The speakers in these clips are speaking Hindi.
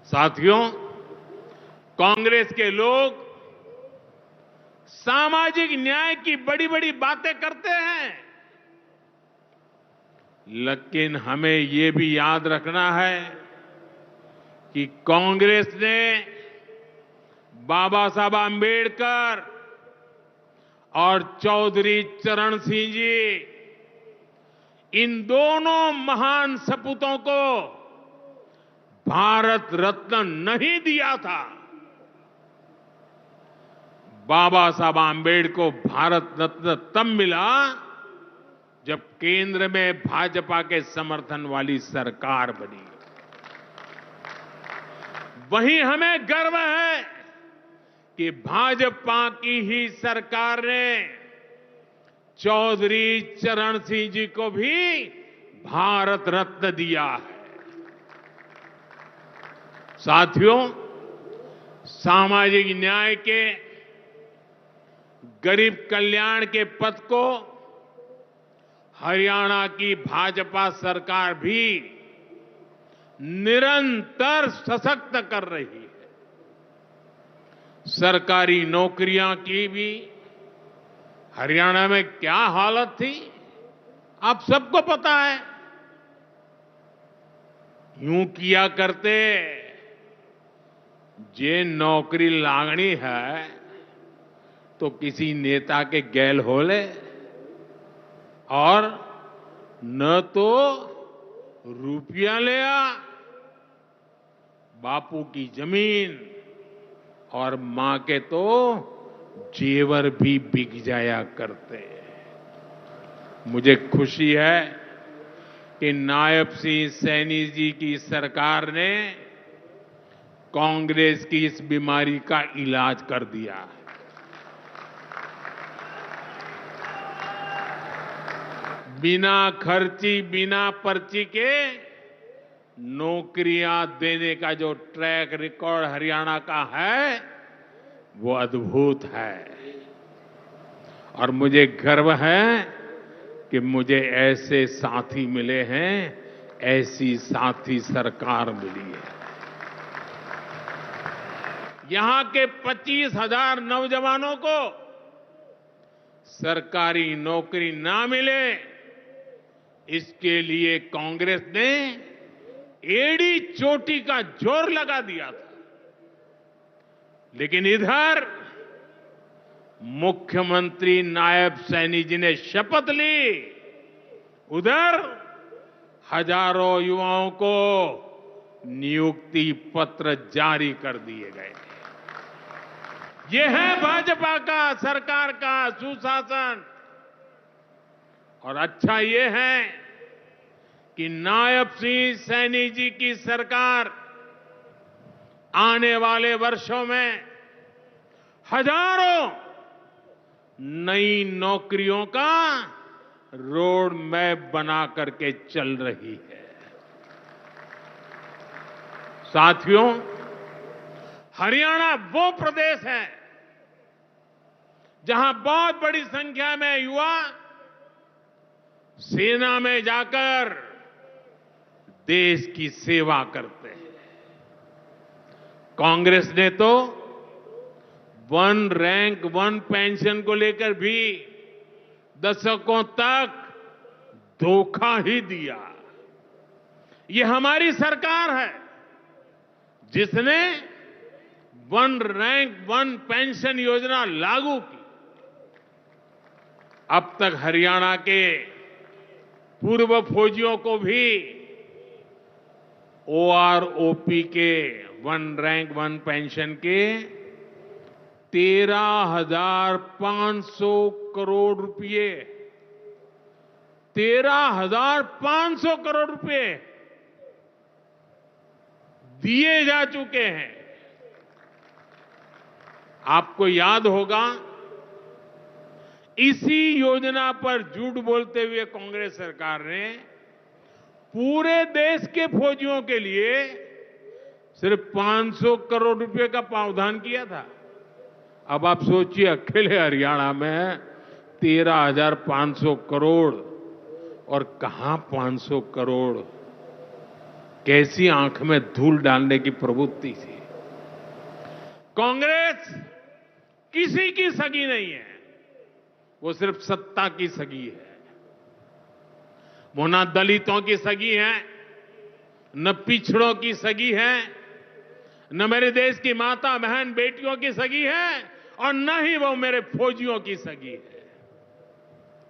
साथियों, कांग्रेस के लोग सामाजिक न्याय की बड़ी बड़ी बातें करते हैं, लेकिन हमें ये भी याद रखना है कि कांग्रेस ने बाबा साहब आंबेडकर और चौधरी चरण सिंह जी, इन दोनों महान सपूतों को भारत रत्न नहीं दिया था। बाबा साहब आंबेडकर को भारत रत्न तब मिला जब केंद्र में भाजपा के समर्थन वाली सरकार बनी। वहीं हमें गर्व है कि भाजपा की ही सरकार ने चौधरी चरण सिंह जी को भी भारत रत्न दिया है। साथियों, सामाजिक न्याय के, गरीब कल्याण के पथ को हरियाणा की भाजपा सरकार भी निरंतर सशक्त कर रही है। सरकारी नौकरियां की भी हरियाणा में क्या हालत थी, आप सबको पता है। यूं किया करते, जे नौकरी लागनी है तो किसी नेता के गैल हो ले, और न तो रुपया ले आ, बापू की जमीन और मां के तो जेवर भी बिक जाया करते। मुझे खुशी है कि नायब सिंह सैनी जी की सरकार ने कांग्रेस की इस बीमारी का इलाज कर दिया है। बिना खर्ची, बिना पर्ची के नौकरियां देने का जो ट्रैक रिकॉर्ड हरियाणा का है, वो अद्भुत है। और मुझे गर्व है कि मुझे ऐसे साथी मिले हैं, ऐसी साथी सरकार मिली है। यहां के 25,000 नौजवानों को सरकारी नौकरी ना मिले, इसके लिए कांग्रेस ने एड़ी चोटी का जोर लगा दिया था। लेकिन इधर मुख्यमंत्री नायब सैनी जी ने शपथ ली, उधर हजारों युवाओं को नियुक्ति पत्र जारी कर दिए गए। यह है भाजपा का, सरकार का सुशासन। और अच्छा ये है कि नायब सिंह सैनी जी की सरकार आने वाले वर्षों में हजारों नई नौकरियों का रोड मैप बना करके चल रही है। साथियों, हरियाणा वो प्रदेश है जहां बहुत बड़ी संख्या में युवा सेना में जाकर देश की सेवा करते हैं। कांग्रेस ने तो वन रैंक वन पेंशन को लेकर भी दशकों तक धोखा ही दिया। ये हमारी सरकार है जिसने वन रैंक वन पेंशन योजना लागू की। अब तक हरियाणा के पूर्व फौजियों को भी OROP के वन रैंक वन पेंशन के 13,500 करोड़ रुपए, 13,500 करोड़ रुपए दिए जा चुके हैं। आपको याद होगा, इसी योजना पर झूठ बोलते हुए कांग्रेस सरकार ने पूरे देश के फौजियों के लिए सिर्फ 500 करोड़ रुपए का प्रावधान किया था। अब आप सोचिए, अकेले हरियाणा में 13,500 करोड़, और कहां 500 करोड़ कैसी आंख में धूल डालने की प्रवृत्ति थी। कांग्रेस किसी की सगी नहीं है, वो सिर्फ सत्ता की सगी है। वो न दलितों की सगी है, न पिछड़ों की सगी है, न मेरे देश की माता बहन बेटियों की सगी है, और न ही वो मेरे फौजियों की सगी है।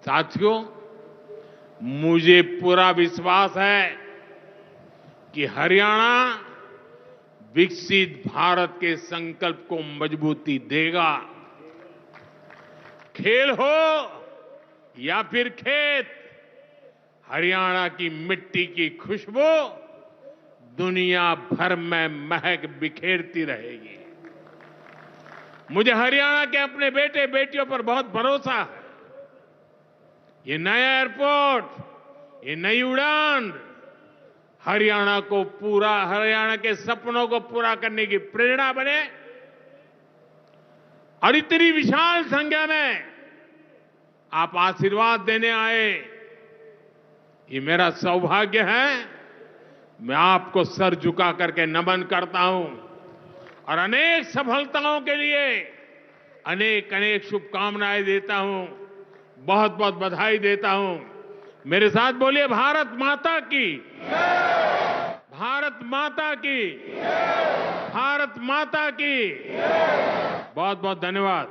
साथियों, मुझे पूरा विश्वास है कि हरियाणा विकसित भारत के संकल्प को मजबूती देगा। खेल हो या फिर खेत, हरियाणा की मिट्टी की खुशबू दुनिया भर में महक बिखेरती रहेगी। मुझे हरियाणा के अपने बेटे बेटियों पर बहुत भरोसा है। ये नया एयरपोर्ट, ये नई उड़ान हरियाणा के सपनों को पूरा करने की प्रेरणा बने, और इतनी विशाल संख्या में आप आशीर्वाद देने आए, ये मेरा सौभाग्य है। मैं आपको सर झुका करके नमन करता हूं और अनेक सफलताओं के लिए अनेक अनेक शुभकामनाएं देता हूं, बहुत बहुत बधाई देता हूं। मेरे साथ बोलिए, भारत माता की, भारत माता की, भारत माता की। बहुत बहुत धन्यवाद।